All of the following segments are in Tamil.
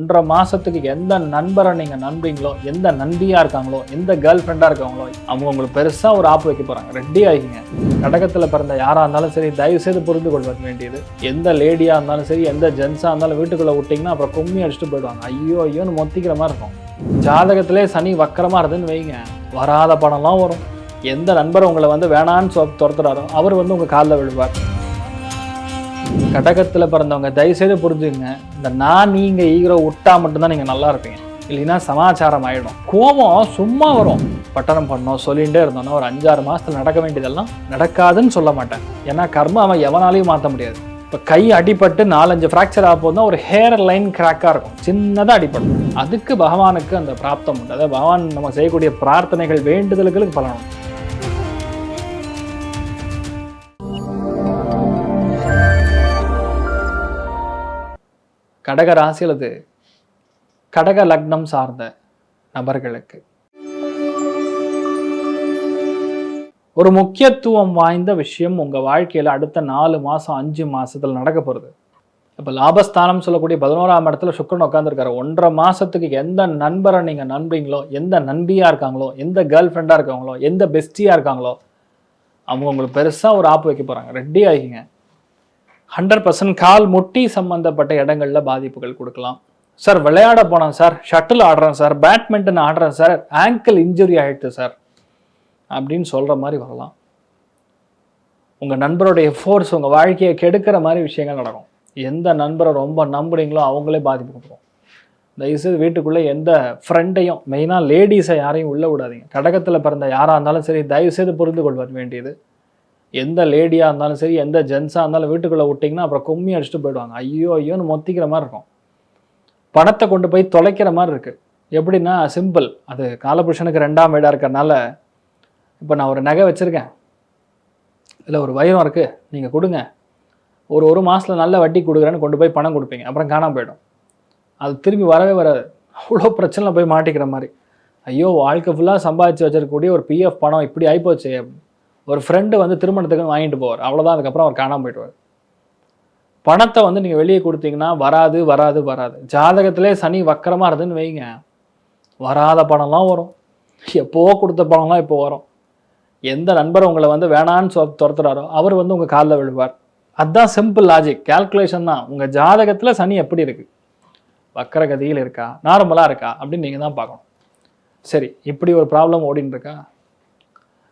1.5 மாசத்துக்கு எந்த நண்பரை நீங்க நம்புறீங்களோ, எந்த நண்பியா இருக்காங்களோ, எந்த கேர்ள் ஃப்ரெண்டா இருக்காங்களோ, அவங்க உங்களுக்கு பெருசா ஒரு ஆப் வைக்க போறாங்க. ரெடி ஆகிங்க. கடகத்துல பிறந்த யாரா இருந்தாலும் சரி, தயவு செய்து புரிந்து கொள்ள வேண்டியது, எந்த லேடியா இருந்தாலும் சரி, எந்த ஜென்ஸா இருந்தாலும் வீட்டுக்குள்ள விட்டீங்கன்னா அப்புறம் கும்மி அடிச்சுட்டு போயிடுவாங்க. ஐயோ ஐயோன்னு மொத்திக்கிற மாதிரி இருக்கும். ஜாதகத்திலே சனி வக்கரமா இருந்துன்னு வைங்க, வராத பணம்லாம் வரும். எந்த நண்பர் உங்களை வேணான்னு துரத்துறாரோ அவர் உங்க காலில் விழுவார். கடகத்துல பிறந்தவங்க தயவுசெய்து புரிஞ்சுங்க, இந்த நான் நீங்க ஈகோ விட்டா மட்டும்தான் நீங்க நல்லா இருப்பீங்க. இல்லைன்னா சமாச்சாரம் ஆயிடும். கோபம் சும்மா வரும். பட்டணம் பண்ணோம் சொல்லிகிட்டே இருந்தோம்னா ஒரு 5-6 மாசத்துல நடக்க வேண்டியதெல்லாம் நடக்காதுன்னு சொல்ல மாட்டேன். ஏன்னா கர்ம அவன் எவனாலையும் மாற்ற முடியாது. இப்போ கை அடிபட்டு 4-5 ஃப்ராக்சர் ஆக போதுனா ஒரு ஹேர் லைன் கிராக்காக இருக்கும், சின்னதாக அடிபடும். அதுக்கு பகவானுக்கு அந்த பிராப்தம் உண்டு. அதாவது பகவான் நம்ம செய்யக்கூடிய பிரார்த்தனைகள் வேண்டுதல்களுக்கு பலனும். கடக ராசி அல்லது கடக லக்னம் சார்ந்த நபர்களுக்கு ஒரு முக்கியத்துவம் வாய்ந்த விஷயம் உங்க வாழ்க்கையில அடுத்த 4 மாசம் 5 மாசத்துல நடக்க போறது. இப்ப லாபஸ்தானம் சொல்லக்கூடிய 11ஆம் இடத்துல சுக்கிரன் உட்கார்ந்துருக்காரு. 1.5 மாசத்துக்கு எந்த நண்பரை நீங்க நம்புறீங்களோ, எந்த நண்பியா இருக்காங்களோ, எந்த கேர்ள் ஃப்ரெண்டா இருக்காங்களோ, எந்த பெஸ்டியா இருக்காங்களோ, அவங்க உங்களுக்கு பெருசா ஒரு ஆப் வைக்க போறாங்க. ரெடி ஆகிங்க. 100% கால் முட்டி சம்பந்தப்பட்ட இடங்கள்ல பாதிப்புகள் கொடுக்கலாம். சார் விளையாட போனேன் சார், ஷட்டில் ஆடுறேன் சார், பேட்மிண்டன் ஆடுறேன் சார், ஆங்கிள் இன்ஜுரி ஆயிடுச்சு சார் அப்படின்னு சொல்ற மாதிரி வரலாம். உங்க நண்பருடைய ஃபோர்ஸ் உங்க வாழ்க்கையை கெடுக்கிற மாதிரி விஷயங்கள் நடக்கும். எந்த நண்பரை ரொம்ப நம்புறீங்களோ அவங்களே பாதிப்பு கொடுக்கும். தயவுசெய்து வீட்டுக்குள்ள எந்த ஃப்ரெண்டையும், மெயினா லேடிஸை யாரையும் உள்ள விடாதீங்க. கடகத்துல பிறந்த யாரா இருந்தாலும் சரி, தயவுசெய்து புரிந்து கொள்வது வேண்டியது, எந்த லேடியாக இருந்தாலும் சரி, எந்த ஜென்ஸாக இருந்தாலும் வீட்டுக்குள்ளே விட்டிங்கன்னா அப்புறம் கும்மி அடிச்சுட்டு போயிடுவாங்க. ஐயோ ஐயோன்னு மொத்திக்கிற மாதிரி இருக்கும். பணத்தை கொண்டு போய் தொலைக்கிற மாதிரி இருக்குது. எப்படின்னா சிம்பிள், அது காலபுருஷனுக்கு 2ஆம் வீடாக இருக்கிறனால, இப்போ நான் ஒரு நகை வச்சுருக்கேன், இல்லை ஒரு வைரம் இருக்குது, நீங்கள் கொடுங்க, ஒரு மாதத்தில் நல்ல வட்டி கொடுக்குறேன்னு கொண்டு போய் பணம் கொடுப்பீங்க, அப்புறம் காணாமல் போயிடும். அது திரும்பி வரவே வராது. அவ்வளோ பிரச்சனை போய் மாட்டிக்கிற மாதிரி. ஐயோ வாழ்க்கை ஃபுல்லாக சம்பாதிச்சு வச்சிருக்கக்கூடிய ஒரு பிஎஃப் பணம் இப்படி ஆகிப்போச்சு. ஒரு ஃப்ரெண்டு திருமணத்துக்கு வாங்கிட்டு போவார், அவ்வளோதான். அதுக்கப்புறம் அவர் காணாமல் போயிடுவார். பணத்தை நீங்கள் வெளியே கொடுத்தீங்கன்னா வராது வராது வராது. ஜாதகத்திலே சனி வக்கரமாக இருந்துன்னு வைங்க, வராத பணம்லாம் வரும். எப்போ கொடுத்த பணம்லாம் இப்போ வரும். எந்த நண்பர் உங்களை வேணான்னு துரத்துறாரோ அவர் உங்கள் காலில் விழுவார். அதுதான் சிம்பிள் லாஜிக், கால்குலேஷன் தான். உங்கள் ஜாதகத்தில் சனி எப்படி இருக்குது, வக்கரகதியில் இருக்கா, நார்மலாக இருக்கா அப்படின்னு நீங்கள் தான் பார்க்கணும். சரி, இப்படி ஒரு ப்ராப்ளம் ஓடின்னு இருக்கா.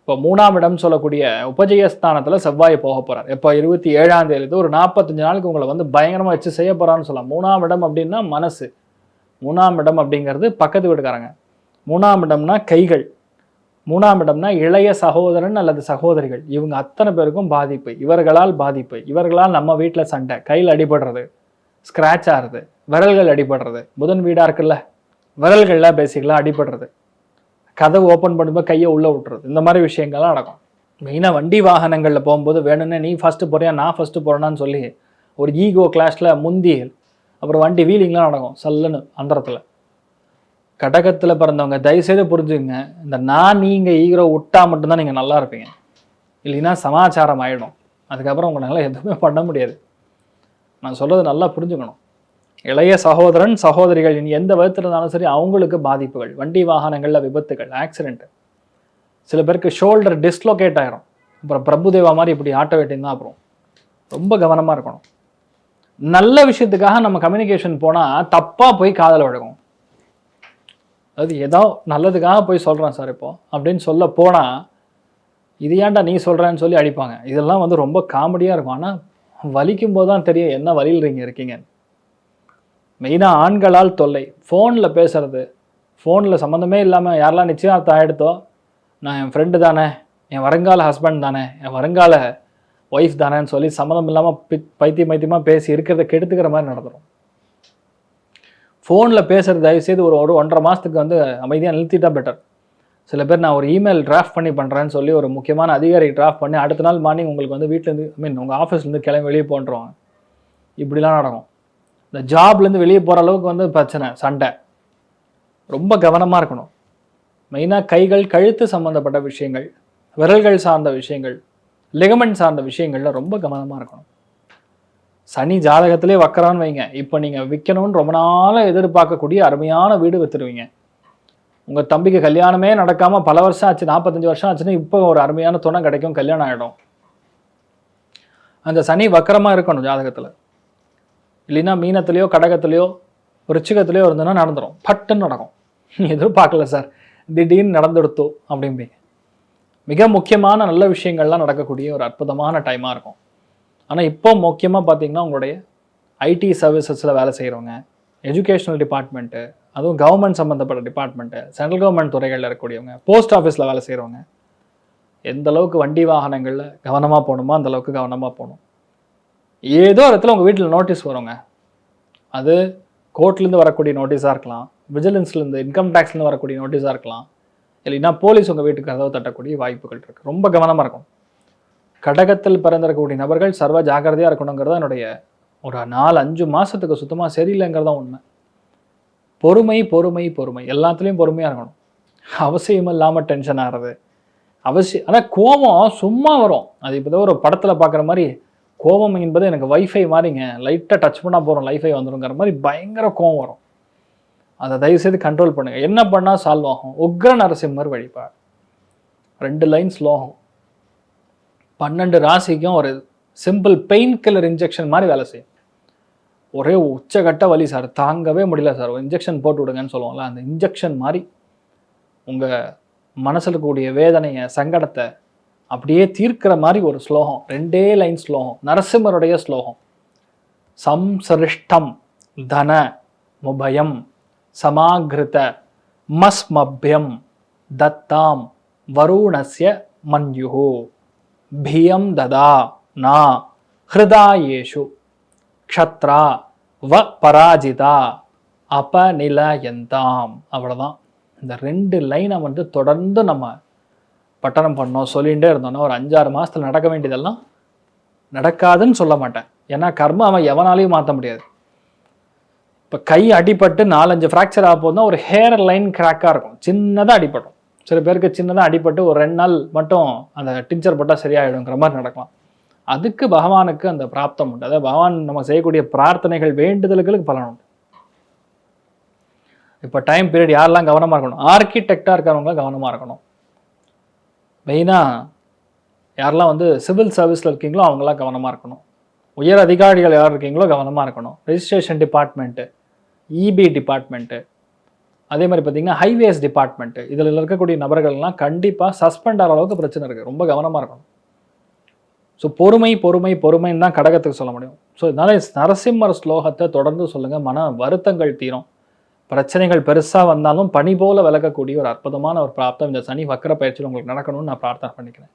இப்போ 3ஆம் இடம் சொல்லக்கூடிய உபஜயஸ்தானத்தில் செவ்வாய் போக போகிறார். இப்போ 27ஆம் தேதி ஒரு 45 நாளுக்கு உங்களை பயங்கரமாக வச்சு செய்ய போகிறான்னு சொல்லலாம். 3ஆம் இடம் அப்படின்னா மனசு, 3ஆம் இடம் அப்படிங்கிறது பக்கத்து வீட்டுக்காரங்க, 3ஆம் இடம்னா கைகள், 3ஆம் இடம்னா இளைய சகோதரன் அல்லது சகோதரிகள். இவங்க அத்தனை பேருக்கும் பாதிப்பு, இவர்களால் பாதிப்பு. இவர்களால் நம்ம வீட்டில் சண்டை, கையில் அடிபடுறது, ஸ்க்ராட்ச் ஆகுறது, விரல்கள் அடிபடுறது. புதன் வீடாக இருக்குல்ல, விரல்கள்லாம் பேசிக்கலாம் அடிபடுறது, கதவு ஓப்பன் பண்ணும்போது கையை உள்ளே விட்டுறது, இந்த மாதிரி விஷயங்கள்லாம் நடக்கும். மெயினாக வண்டி வாகனங்களில் போகும்போது வேணும்னே நீ ஃபஸ்ட்டு போறியா நான் ஃபஸ்ட்டு போகிறேன்னு சொல்லி ஒரு ஈகோ கிளாஷில் முந்தி அப்புறம் வண்டி வீலிங்லாம் நடக்கும் சல்லுன்னு அந்தரத்தில். கடகத்தில் பிறந்தவங்க தயவுசெய்து புரிஞ்சுங்க, இந்த நான் நீங்கள் ஈகோ விட்டா மட்டும்தான் நீங்கள் நல்லா இருப்பீங்க. இல்லைன்னா சமாச்சாரம் ஆகிடும். அதுக்கப்புறம் உங்களால் எதுவுமே பண்ண முடியாது. நான் சொல்கிறது நல்லா புரிஞ்சுக்கணும். இளைய சகோதரன் சகோதரிகள் எந்த விதத்தில் இருந்தாலும் சரி அவங்களுக்கு பாதிப்புகள், வண்டி வாகனங்களில் விபத்துகள், ஆக்சிடென்ட்டு. சில பேருக்கு ஷோல்டர் டிஸ்லோகேட் ஆகிரும். அப்புறம் பிரபுதேவா மாதிரி இப்படி ஆட்ட வேண்டியது தான். அப்புறம் ரொம்ப கவனமாக இருக்கணும். நல்ல விஷயத்துக்காக நம்ம கம்யூனிகேஷன் போனால் தப்பாக போய் காதல் விழுகும். அது ஏதோ நல்லதுக்காக போய் சொல்கிறேன் சார் இப்போ அப்படின்னு சொல்ல போனால் இது ஏன்டா நீ சொல்கிறேன்னு சொல்லி அடிப்பாங்க. இதெல்லாம் ரொம்ப காமெடியாக இருக்கும். ஆனால் வலிக்கும் போது தான் தெரியும் என்ன வலியில் நீங்கள் இருக்கீங்க. மெயினாக ஆண்களால் தொல்லை, ஃபோனில் பேசுகிறது, ஃபோனில் சம்மந்தமே இல்லாமல் யாரெல்லாம் நிச்சயதார்த்தம் ஆகிடுத்தோ, நான் என் ஃப்ரெண்டு தானே, என் வருங்கால ஹஸ்பண்ட் தானே, என் வருங்கால ஒய்ஃப் தானேன்னு சொல்லி சம்மந்தம் இல்லாமல் பைத்தியமாக பேசி இருக்கிறத கெடுத்துக்கிற மாதிரி நடந்துடும். ஃபோனில் பேசுகிறது தயவுசெய்து ஒரு 1.5 மாதத்துக்கு அமைதியாக நிறுத்திட்டா பெட்டர். சில பேர் நான் ஒரு இமெயில் டிராஃப்ட் பண்ணி பண்ணுறேன்னு சொல்லி ஒரு முக்கியமான அதிகாரி டிராஃப்ட் பண்ணி அடுத்த நாள் மார்னிங் உங்களுக்கு வீட்டிலேருந்து உங்கள் ஆஃபீஸ்லேருந்து கிளம்பி வெளியே போன்றுவாங்க. இப்படிலாம் நடக்கும். இந்த ஜாப்லேருந்து வெளியே போகிற அளவுக்கு பிரச்சனை, சண்டை. ரொம்ப கவனமாக இருக்கணும். மெயினாக கைகள் கழுத்து சம்மந்தப்பட்ட விஷயங்கள், விரல்கள் சார்ந்த விஷயங்கள், லிகமெண்ட் சார்ந்த விஷயங்கள்ல ரொம்ப கவனமாக இருக்கணும். சனி ஜாதகத்திலே வக்கரான்னு வைங்க, இப்போ நீங்கள் விற்கணும்னு ரொம்ப நாளாக எதிர்பார்க்கக்கூடிய அருமையான வீடு வித்துருவீங்க. உங்கள் தம்பிக்கு கல்யாணமே நடக்காமல் பல வருஷம் ஆச்சு, 45 வருஷம் ஆச்சுன்னா இப்போ ஒரு அருமையான துணை கிடைக்கும், கல்யாணம் ஆகிடும். அந்த சனி வக்கரமாக இருக்கணும் ஜாதகத்தில். இல்லைன்னா மீனத்துலேயோ கடகத்துலேயோ ரிச்சிகத்துலேயோ இருந்ததுன்னா நடந்துடும், பட்டுன்னு நடக்கும். எதிர்பார்க்கல சார், திடீர்னு நடந்துடுத்தோ அப்படிம்பீங்க. மிக முக்கியமான நல்ல விஷயங்கள்லாம் நடக்கக்கூடிய ஒரு அற்புதமான டைமாக இருக்கும். ஆனால் இப்போ முக்கியமாக பார்த்தீங்கன்னா உங்களுடைய ஐடி சர்வீசஸில் வேலை செய்கிறவங்க, எஜுகேஷனல் டிபார்ட்மெண்ட்டு, அதுவும் கவர்மெண்ட் சம்மந்தப்பட்ட டிபார்ட்மெண்ட்டு, சென்ட்ரல் கவர்மெண்ட் துறைகளில் இருக்கக்கூடியவங்க, போஸ்ட் ஆஃபீஸில் வேலை செய்கிறவங்க, எந்த அளவுக்கு வண்டி வாகனங்களில் கவனமாக போகணுமோ அந்த அளவுக்கு கவனமாக போகணும். ஏதோ இடத்துல உங்கள் வீட்டில் நோட்டீஸ் வருங்க, அது கோர்ட்லேருந்து வரக்கூடிய நோட்டீஸாக இருக்கலாம், விஜிலன்ஸ்லேருந்து இன்கம் டேக்ஸ்லேருந்து வரக்கூடிய நோட்டீஸாக இருக்கலாம், இல்லைன்னா போலீஸ் உங்கள் வீட்டுக்கு கதவு தட்டக்கூடிய வாய்ப்புகள் இருக்குது. ரொம்ப கவனமாக இருக்கும். கடகத்தில் பிறந்திருக்கக்கூடிய நபர்கள் சர்வ ஜாக்கிரதையாக இருக்கணுங்கிறதா என்னுடைய ஒரு 4-5 மாதத்துக்கு சுத்தமாக சரியில்லைங்கிறதா உண்மை. பொறுமை பொறுமை பொறுமை, எல்லாத்துலேயும் பொறுமையாக இருக்கணும். அவசியம் இல்லாமல் டென்ஷன் ஆகிறது அவசியம். ஆனால் கோபம் சும்மா வரும், அது இப்போ ஒரு படத்தில் பார்க்குற மாதிரி கோபம் என்பது எனக்கு வைஃபை மாதிரிங்க, லைட்டாக டச் பண்ணால் போகிறோம் லைஃபை வந்துடுங்கிற மாதிரி பயங்கர கோபம் வரும். அதை தயவுசெய்து கண்ட்ரோல் பண்ணுங்கள். என்ன பண்ணால் சால்வ் ஆகும்? உக்ர நரசிம்மர் வழிபாடு, 2 லைன் ஸ்லோகம், 12 ராசிக்கும் ஒரு சிம்பிள் பெயின் கில்லர் இன்ஜெக்ஷன் மாதிரி வேலை செய்யும். ஒரே உச்சகட்ட வலி சார், தாங்கவே முடியல சார், ஒரு இன்ஜெக்ஷன் போட்டு விடுங்கன்னு சொல்லுவோம்ல, அந்த இன்ஜெக்ஷன் மாதிரி உங்கள் மனசில் இருக்கக்கூடிய வேதனையை சங்கடத்தை அப்படியே தீர்க்கிற மாதிரி ஒரு ஸ்லோகம், 2 லைன் ஸ்லோகம், நரசிம்மருடைய ஸ்லோகம். சம்சரிஷ்டம் தன முபயம் சமாகிருத மஸ்மப்யம் தத்தாம் வருணஸ்ய மன்யுஹு பியம் ததா நா ஹிருதாயேஷு க்ஷத்ரா வ பராஜிதா அபநிலயந்தாம். அவ்வளோதான். இந்த 2 லைனை தொடர்ந்து நம்ம பட்டனம் பண்ணோம், சொல்லிகிட்டே இருந்தோன்னா ஒரு 5-6 மாதத்தில் நடக்க வேண்டியதெல்லாம் நடக்காதுன்னு சொல்ல மாட்டேன். ஏன்னா கர்மம் அவன் எவனாலையும் மாற்ற முடியாது. இப்போ கை அடிபட்டு 4-5 ஃப்ராக்சர் ஆக போதுன்னா ஒரு ஹேர் லைன் கிராக்காக இருக்கும், சின்னதாக அடிபடும். சில பேருக்கு சின்னதாக அடிபட்டு ஒரு 2 நாள் மட்டும் அந்த டிஞ்சர் போட்டால் சரியாயிடுங்கிற மாதிரி நடக்கலாம். அதுக்கு பகவானுக்கு அந்த பிராப்தம் உண்டு. அதாவது பகவான் நம்ம செய்யக்கூடிய பிரார்த்தனைகள் வேண்டுதல்களுக்கு பலன் உண்டு. இப்போ டைம் பீரியட் யாரெல்லாம் கவனமாக இருக்கணும்? ஆர்கிடெக்டாக இருக்கிறவங்களாம் கவனமாக இருக்கணும். மெயினாக யாரெல்லாம் சிவில் சர்வீஸில் இருக்கீங்களோ அவங்களாம் கவனமாக இருக்கணும். உயர் அதிகாரிகள் யார் இருக்கீங்களோ கவனமாக இருக்கணும். ரெஜிஸ்ட்ரேஷன் டிபார்ட்மெண்ட்டு, இபி டிபார்ட்மெண்ட்டு, அதே மாதிரி பார்த்தீங்கன்னா ஹைவேஸ் டிபார்ட்மெண்ட்டு, இதில் இருக்கக்கூடிய நபர்கள்லாம் கண்டிப்பாக சஸ்பெண்ட் ஆகிற அளவுக்கு பிரச்சனை இருக்குது. ரொம்ப கவனமாக இருக்கணும். ஸோ பொறுமை பொறுமை பொறுமைன்னு தான் கடகத்துக்கு சொல்ல முடியும். ஸோ இதனால் நரசிம்மர் ஸ்லோகத்தை தொடர்ந்து சொல்லுங்கள், மன வருத்தங்கள் தீரும். பிரச்சனைகள் பெருசாக வந்தாலும் பனி போல விலகக்கூடிய ஒரு அற்புதமான ஒரு பிராப்தம் இந்த சனி வக்கர பயிற்சியில் உங்களுக்கு நடக்கணும்னு நான் பிரார்த்தனை பண்ணிக்கிறேன்.